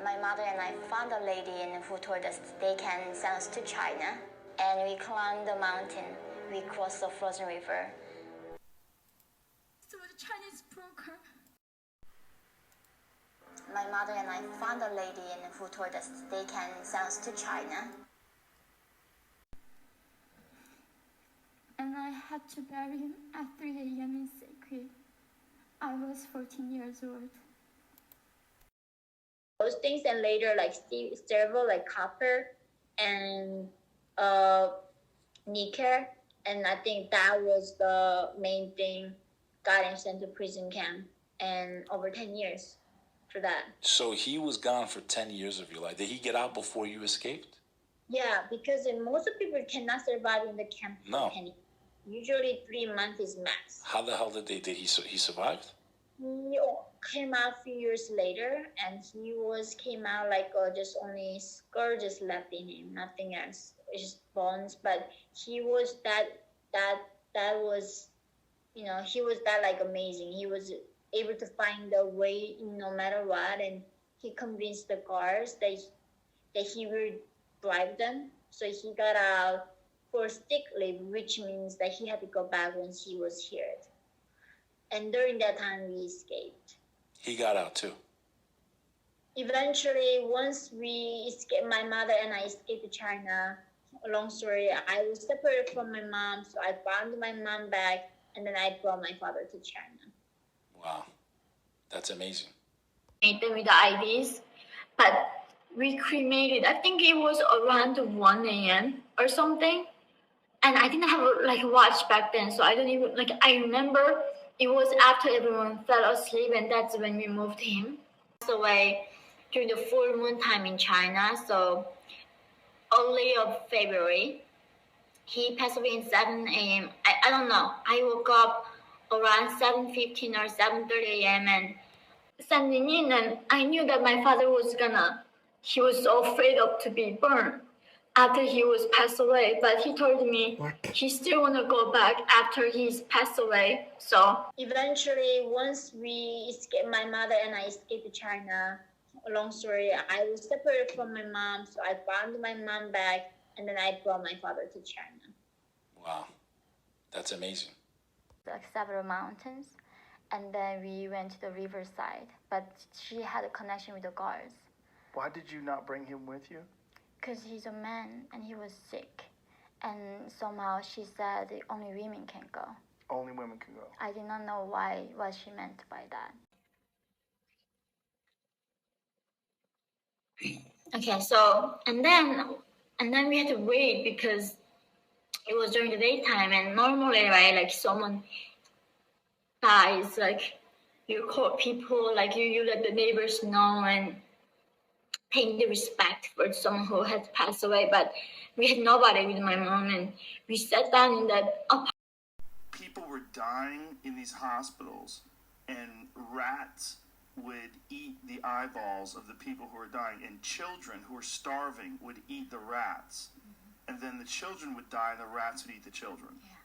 My mother and I found a lady who told us they can send us to China, and we climbed the mountain. We crossed the frozen river. So the Chinese broker. My mother and I found a lady who told us they can send us to China. And I had to bury him at 3 a.m. in secret. I was 14 years old. Those things, and later like silver, like copper and nickel, and I think that was the main thing got him sent to prison camp, and over 10 years for that. So he was gone for 10 years of your life. Did he get out before you escaped? Yeah, because most of people cannot survive in the camp for No. 10 years. Usually 3 months is max. How the hell did he survived? He came out a few years later, and he came out like just only skull just left in him, nothing else. It's just bones. But he was that was, he was that like amazing. He was able to find a way no matter what, and he convinced the guards that he will bribe them. So he got out for sick leave, which means that he had to go back once he was here. And during that time, we escaped. He got out too. Eventually, once we escaped, my mother and I escaped to China. Long story, I was separated from my mom, so I found my mom back, and then I brought my father to China. Wow, that's amazing. Made them with the IDs, but we cremated. I think it was around 1 a.m. or something, and I didn't have a watch back then, so I don't even I remember it was after everyone fell asleep, and that's when we moved him. He passed away during the full moon time in China, so early of February. He passed away in 7 a.m. I don't know. I woke up around 7:15 or 7:30 a.m. and sending in, and I knew that my father he was so afraid of to be burned after he was passed away, but he told me he still want to go back after he's passed away. So eventually, once we escaped, my mother and I escaped to China. Long story, I was separated from my mom, so I found my mom back, and then I brought my father to China. Wow, that's amazing. Several mountains, and then we went to the riverside, but she had a connection with the guards. Why did you not bring him with you? Because he's a man and he was sick, and somehow she said only women can go. Only women can go. I did not know what she meant by that. okay, so and then we had to wait because it was during the daytime, and normally, right, someone dies, you call people, you let the neighbors know and paying the respect for someone who has passed away. But we had nobody with my mom, and we sat down in that apartment. People were dying in these hospitals, and rats would eat the eyeballs of the people who were dying, and children who were starving would eat the rats. And then the children would die, and the rats would eat the children. Yeah.